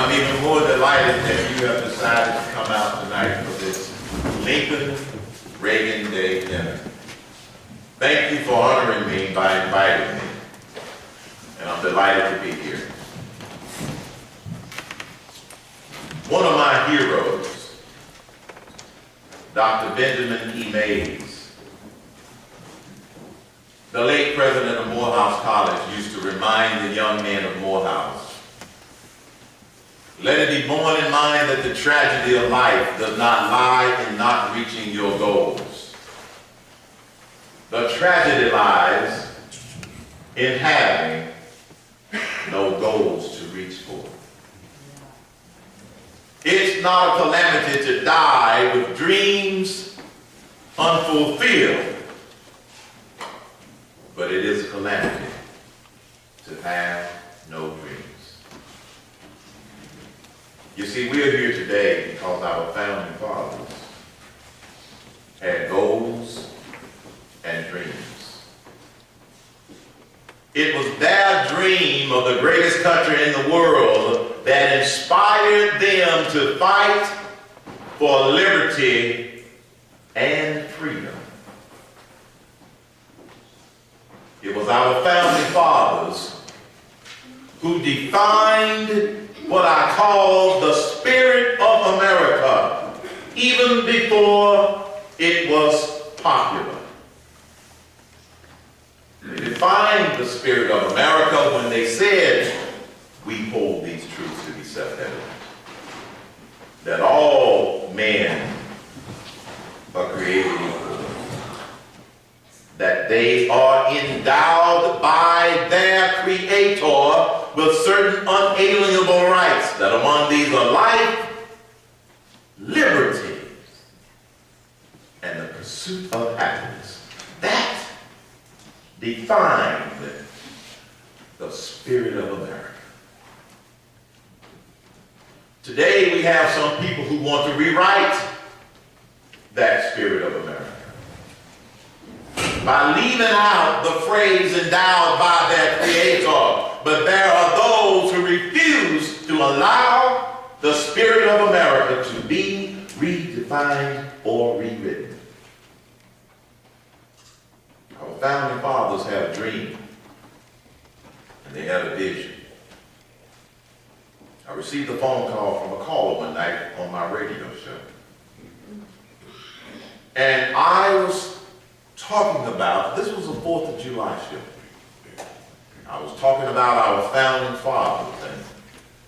I'm even more delighted that you have decided to come out tonight for this Lincoln Reagan Day dinner. Thank you for honoring me by inviting me, and I'm delighted to be here. One of my heroes, Dr. Benjamin E. Mays, the late president of Morehouse College, used to remind the young men of Morehouse, let it be borne in mind that the tragedy of life does not lie in not reaching your goals. The tragedy lies in having no goals to reach for. It's not a calamity to die with dreams unfulfilled, but it is a calamity to have no dreams. You see, we're here today because our founding fathers had goals and dreams. It was their dream of the greatest country in the world that inspired them to fight for liberty and freedom. It was our founding fathers who defined what I call the spirit of America, even before it was popular. They defined the spirit of America when they said, we hold these truths to be self-evident, that all men are created equal, that they are endowed by their Creator with certain unalienable rights, that among these are life, liberty, and the pursuit of happiness. That defined the spirit of America. Today we have some people who want to rewrite that spirit of America by leaving out the phrase endowed by their Creator. But there are those who refuse to allow the spirit of America to be redefined or rewritten. Our founding fathers had a dream, and they had a vision. I received a phone call from a caller one night on my radio show. And I was talking about, this was a 4th of July show. I was talking about our founding fathers, and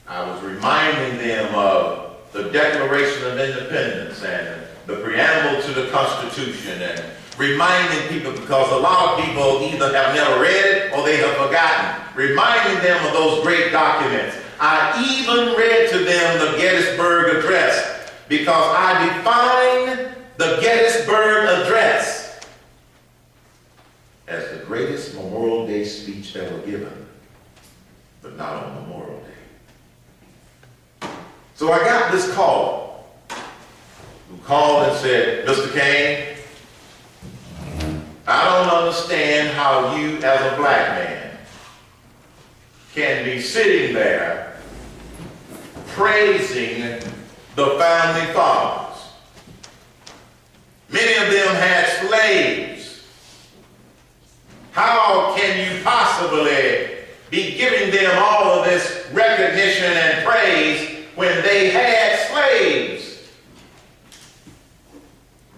I was reminding them of the Declaration of Independence and the preamble to the Constitution, and reminding people, because a lot of people either have never read it or they have forgotten, reminding them of those great documents. I even read to them the Gettysburg Address, because I define the Gettysburg Address as the greatest Memorial Day speech ever given, but not on Memorial Day. So I got this caller who called and said, Mr. Cain, I don't understand how you as a black man can be sitting there praising the founding fathers. Many of them had slaves. How can you possibly be giving them all of this recognition and praise when they had slaves?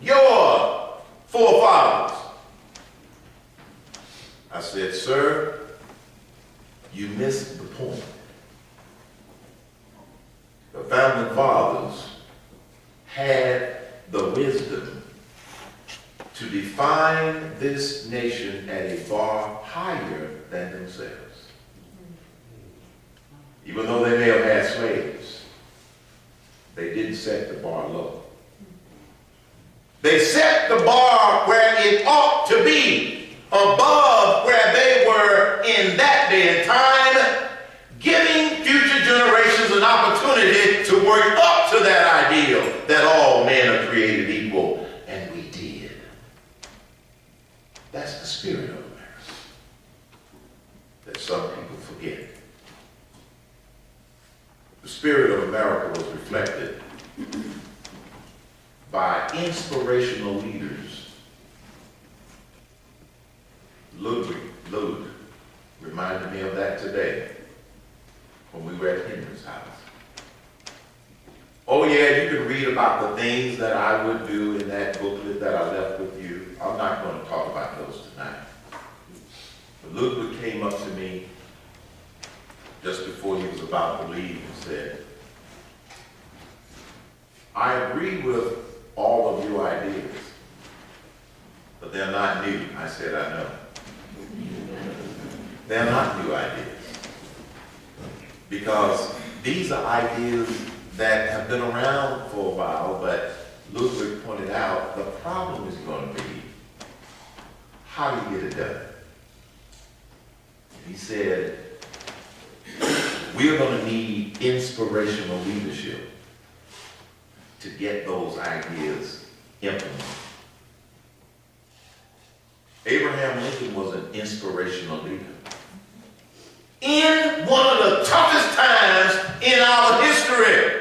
Your forefathers. I said, sir, you missed the point. The founding fathers had the wisdom to define this nation at a bar higher than themselves. Even though they may have had slaves, they didn't set the bar low. They set the bar where it ought to be, above where they were in that day and time, giving future generations an opportunity to work up to that ideal that all men are created equal. And we did. That's the spirit of America that some people forget. The spirit of America was reflected by inspirational leaders. Ludwig reminded me of that today when we were at Henry's house. Oh yeah, you can read about the things that I would do in that booklet that I left with you. I'm not going to talk about those tonight. But Ludwig came up to me just before he was about to leave and said, I agree with all of your ideas, but they're not new. I said, I know. They're not new ideas. Because these are ideas that have been around for a while, but Ludwig pointed out the problem is going to be, how do you get it done? He said, we're going to need inspirational leadership to get those ideas implemented. Abraham Lincoln was an inspirational leader. In one of the toughest times in our history.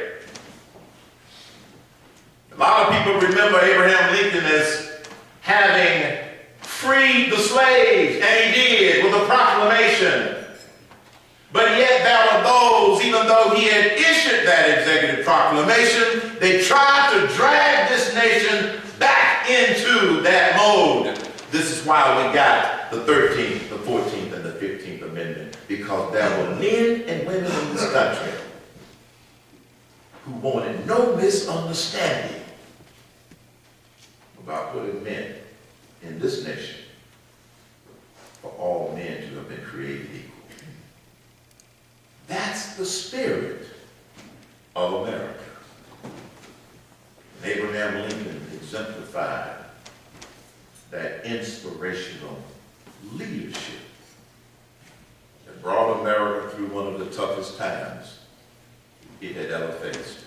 A lot of people remember Abraham Lincoln as having freed the slaves, and he did with a proclamation. But yet there were those, even though he had issued that executive proclamation, they tried to drag this nation back into that mode. This is why we got the 13th, the 14th, and the 15th Amendment, because there were men and women in this country who wanted no misunderstanding about what it meant in this nation for all men to have been created equal. That's the spirit of America. And Abraham Lincoln exemplified that inspirational leadership that brought America through one of the toughest times it had ever faced.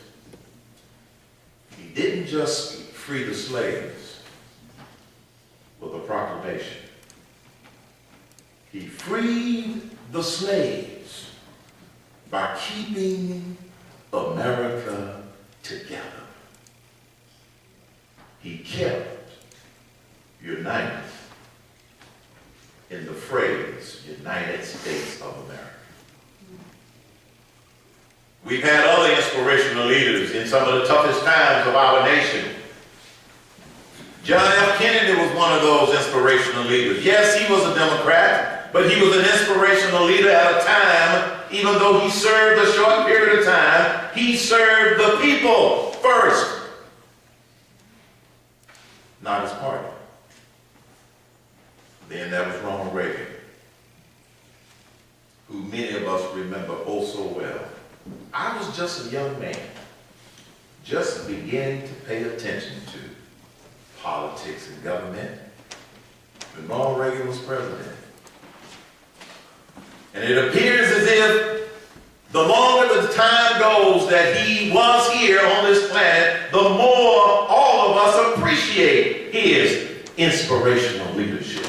He didn't just free the slaves with a proclamation. He freed the slaves by keeping America together. He kept united in the phrase, United States of America. We've had other inspirational leaders in some of the toughest times of our nation. John F. Kennedy was one of those inspirational leaders. Yes, he was a Democrat, but he was an inspirational leader at a time, even though he served a short period of time, he served the people first, not his party. Then there was Ronald Reagan, who many of us remember oh so well. I was just a young man, just beginning to pay attention to politics and government when Ronald Reagan was president. And it appears as if the longer the time goes that he was here on this planet, the more all of us appreciate his inspirational leadership.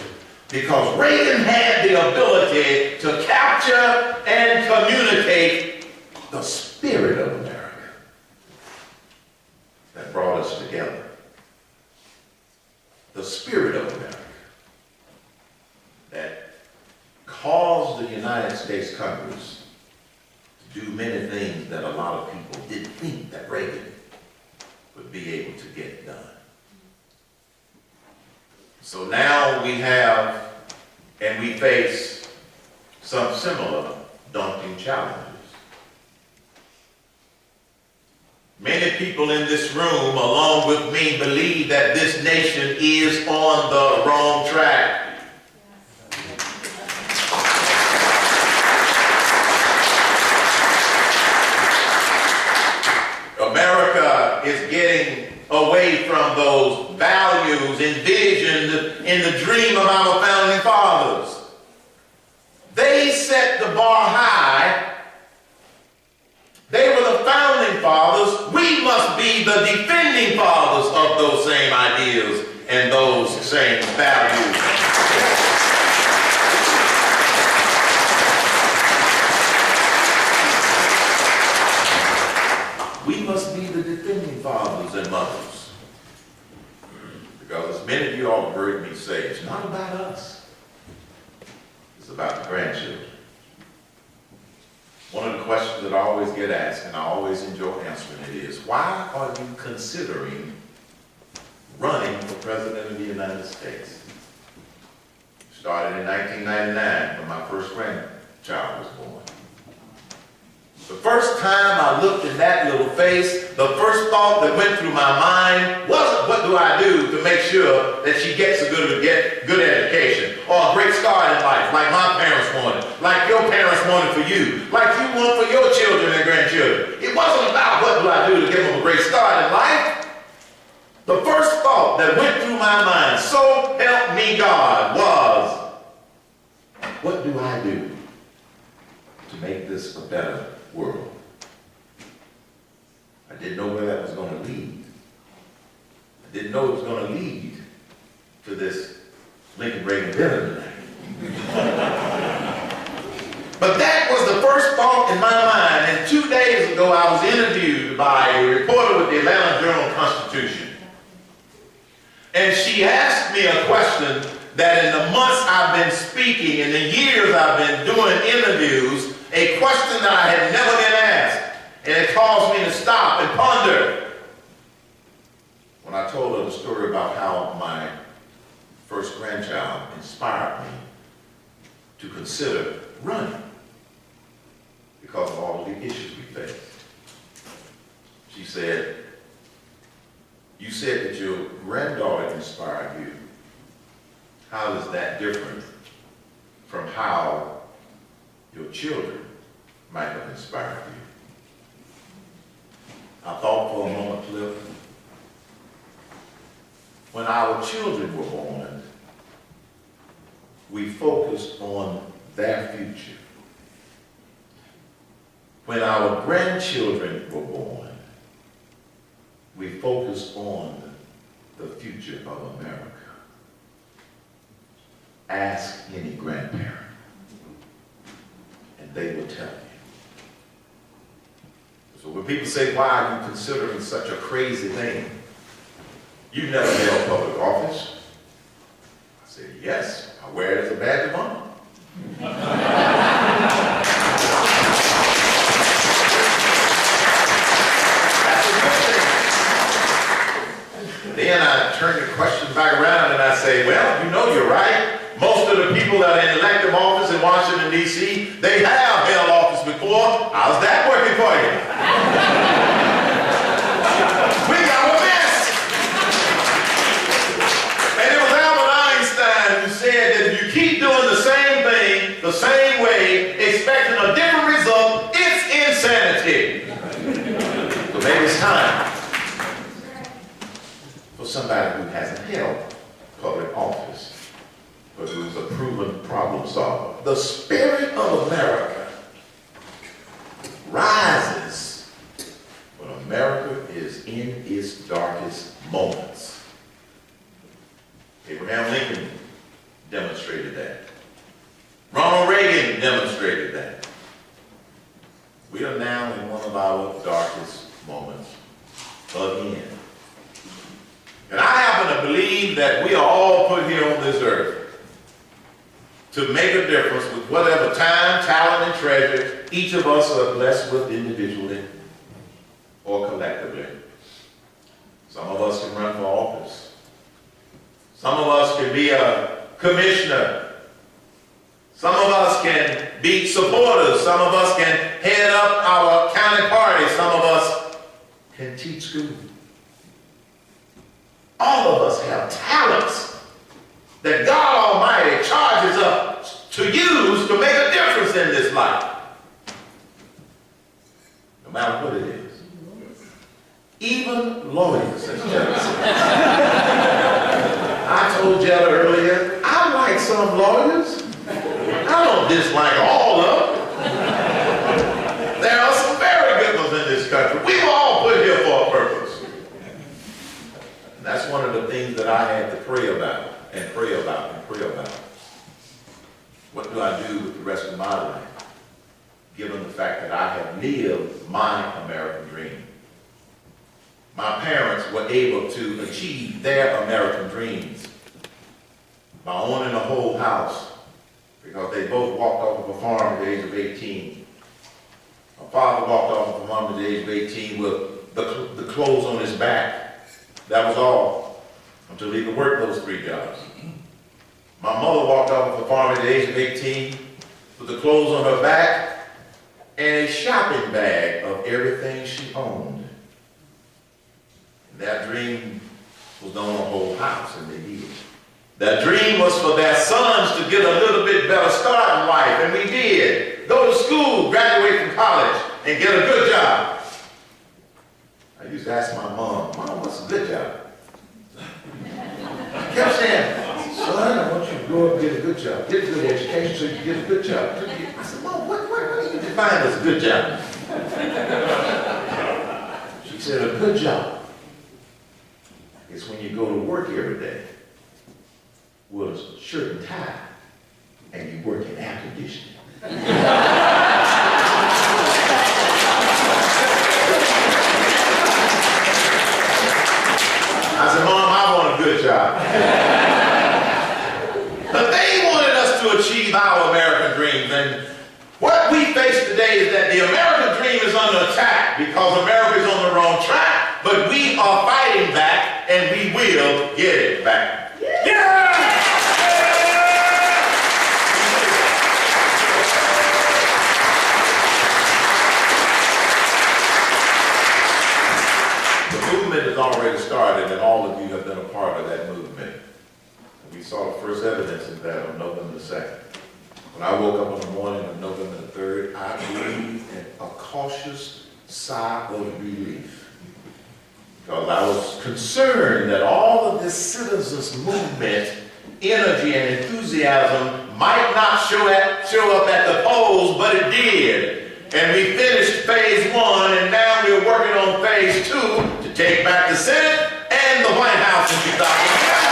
Because Reagan had the ability to capture and communicate the spirit of America that brought us together. The spirit of America that caused the United States Congress to do many things that a lot of people didn't think that Reagan would be able to get done. So now we have and we face some similar daunting challenges. Many people in this room, along with me, believe that this nation is on the wrong track. America is getting away from those values envisioned in the dream of our founding fathers. They set the bar high. They were the founding fathers. We must be the defending fathers of those same ideas and those same values. us. It's about the grandchildren. One of the questions that I always get asked, and I always enjoy answering it, is why are you considering running for President of the United States? Started in 1999 when my first grandchild was born. The first time I looked in that little face, the first thought that went through my mind wasn't what do I do to make sure that she gets a good education or a great start in life like my parents wanted, like your parents wanted for you, like you want for your children and grandchildren. It wasn't about what do I do to give them a great start in life. The first thought that went through my mind, so help me God, was, what do I do to make this a better world? I didn't know where that was going to lead. I didn't know it was going to lead to this Lincoln Reagan dinner tonight. But that was the first thought in my mind. And 2 days ago, I was interviewed by a reporter with the Atlanta Journal-Constitution. And she asked me a question that in the months I've been speaking, in the years I've been doing interviews, a question that I had never been asked. And it caused me to stop and ponder. When I told her the story about how my first grandchild inspired me to consider running because of all of the issues we face. She said, you said that your granddaughter inspired you. How is that different from how your children might have inspired you? I thought for a moment, Cliff. When our children were born, we focused on their future. When our grandchildren were born, we focused on the future of America. Ask any grandparent, and they will tell you. So when people say, why are you considering such a crazy thing? You've never held public office. I say, yes, I wear it as a badge of honor. That's a good thing. Then I turn the question back around and I say, well, you know you're right. Most of the people that are in elective office in Washington, D.C., they have held office before. How's that working for you? We got a mess. And it was Albert Einstein who said that if you keep doing the same thing, the same way, expecting a different result, it's insanity. So maybe it's time for somebody who hasn't held public office, but who's a proven problem solver. The spirit of America rises when America is in its darkest moments. Abraham Lincoln demonstrated that. Ronald Reagan demonstrated that. We are now in one of our darkest moments again. And I happen to believe that we are all put here on this earth to make a difference with whatever time, talent, and treasure each of us are blessed with individually or collectively. Some of us can run for office. Some of us can be a commissioner. Some of us can be supporters. Some of us can head up our county party. Some of us can teach school. All of us have talents that God Almighty charges us to use to make a difference in this life. No matter what it is. Even lawyers and judges. I told Jella earlier, I like some lawyers. I don't dislike all of them. There are some very good ones in this country. We were all put here for a purpose. And that's one of the things that I had to pray about. And pray about and pray about. What do I do with the rest of my life, given the fact that I have lived my American dream? My parents were able to achieve their American dreams. by owning a whole house, because they both walked off of a farm at the age of 18. My father walked off of a farm at the age of 18 with the clothes on his back. That was all, until he could work those 3 jobs. My mother walked off of a farm at the age of 18 with the clothes on her back and a shopping bag of everything she owned. And that dream was to own a whole house, and they did. That dream was for their sons to get a little bit better start in life, and we did. Go to school, graduate from college, and get a good job. I used to ask my mom, "Mom, what's a good job?" I kept saying, "Son, I want you to grow up and get a good job. Get a good education so you can get a good job." I said, "Mom, what do you define as a good job?" She said, "A good job is when you go to work every day with a shirt and tie and you work in air conditioning." I said, "Mom, I want a good job." But they wanted us to achieve our American dreams, and what we face today is that the American dream is under attack because America is on the wrong track, but we are fighting back, and we will get it back. Yeah! The movement has already started, and all of you have been a part of that movement. We saw the first evidence of that on November the 2nd. When I woke up on the morning of November the 3rd, I breathed in a cautious sigh of relief, because I was concerned that all of this citizens movement energy and enthusiasm might not show up at the polls, but it did. And we finished phase 1, and now we're working on phase 2 to take back the Senate and the White House in 2012.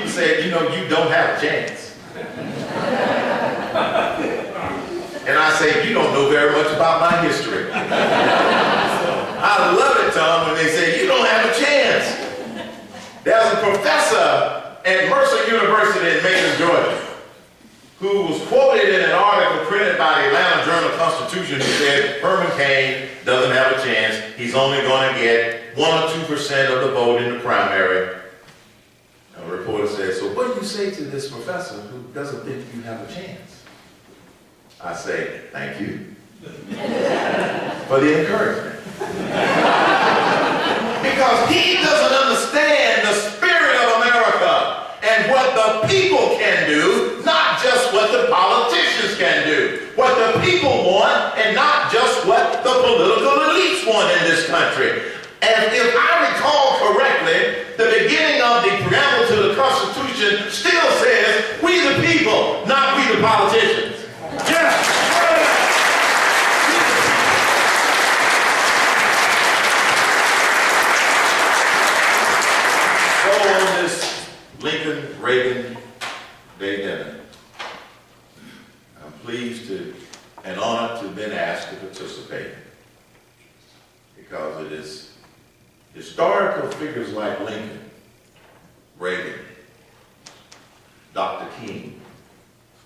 Said, "You know, you don't have a chance." And I say, "You don't know very much about my history." I love it, Tom, when they say, "You don't have a chance." There's a professor at Mercer University in Macon, Georgia, who was quoted in an article printed by the Atlanta Journal-Constitution who said Herman Cain doesn't have a chance. He's only going to get 1 or 2% of the vote in the primary. A reporter said, "So what do you say to this professor who doesn't think you have a chance?" I say, "Thank you for the encouragement." Because he doesn't understand the spirit of America and what the people can do, not just what the politicians can do. What the people want, and not just what the political elites want in this country. And if I recall correctly, the beginning of the preamble to the Constitution still says, "We the people, not we the politicians." Yeah. So on this Lincoln-Reagan Day dinner, I'm pleased and honored to have been asked to participate, because it is historical figures like Lincoln, Reagan, Dr. King,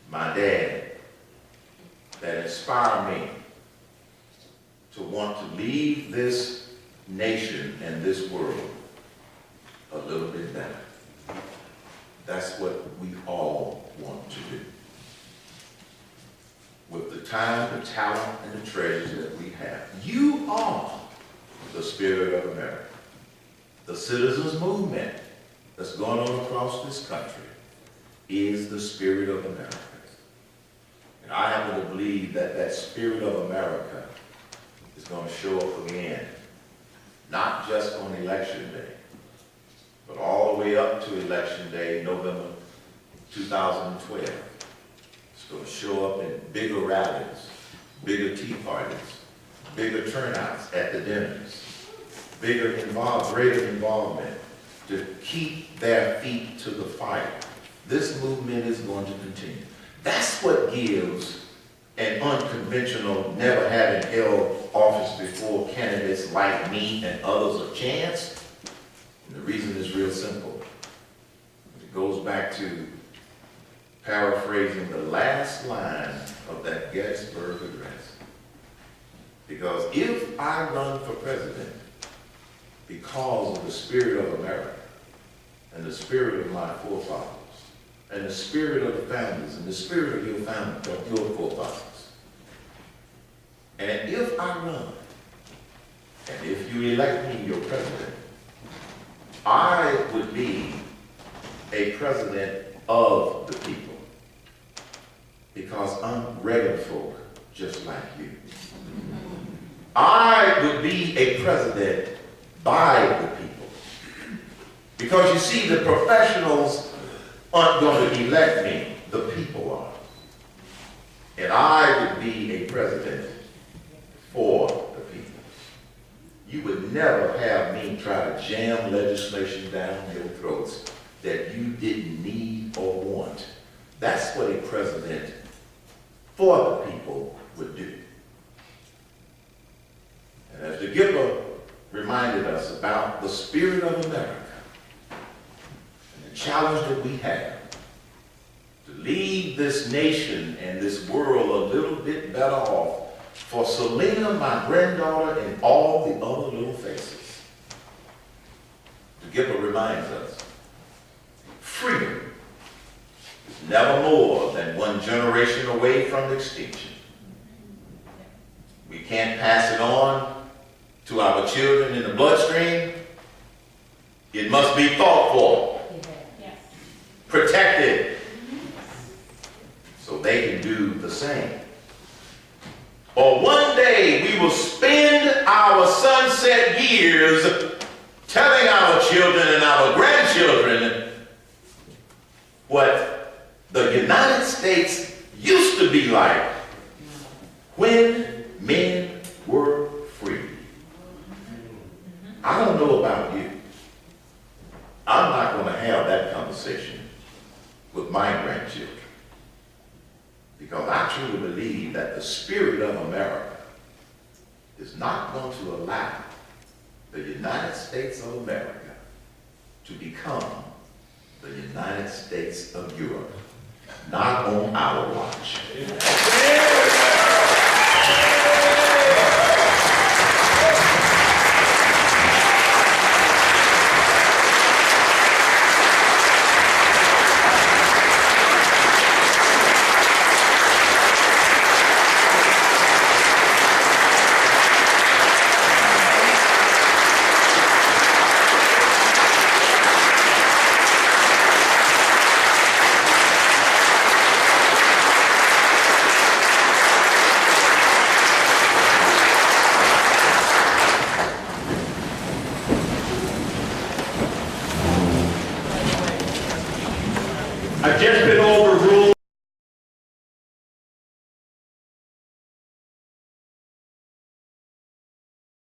my dad, that inspire me to want to leave this nation and this world a little bit better. That's what we all want to do. With the time, the talent, and the treasures that we have. You are the spirit of America. The citizens movement that's going on across this country is the spirit of America. And I happen to believe that that spirit of America is going to show up again, not just on election day, but all the way up to election day, November 2012. It's going to show up in bigger rallies, bigger tea parties, bigger turnouts at the dinners, greater involvement to keep their feet to the fire. This movement is going to continue. That's what gives and unconventional, never having held office before candidates like me and others a chance? And the reason is real simple. It goes back to paraphrasing the last line of that Gettysburg Address. Because if I run for president because of the spirit of America and the spirit of my forefathers and the spirit of the founders and the spirit of your forefathers, and if I run and if you elect me your president, I would be a president of the people, because I'm regular folk just like you. I would be a president by the people, because you see, the professionals aren't going to elect me, the people are. And I would be a president for the people. You would never have me try to jam legislation down your throats that you didn't need or want. That's what a president for the people would do. And as the giver reminded us about the spirit of America and the challenge that we have to leave this nation and this world a little bit better off for Selena, my granddaughter, and all the other little faces. The giver reminds us, freedom is never more than one generation away from extinction. We can't pass it on to our children in the bloodstream. It must be fought for, protected, so they can do the same. Or one day we will spend our sunset years telling our children and our grandchildren what the United States used to be like when men were free. I don't know about you. I'm not going to have that conversation with my grandchildren, because I truly believe that the spirit of America is not going to allow the United States of America to become the United States of Europe. Not on our watch. I've just been over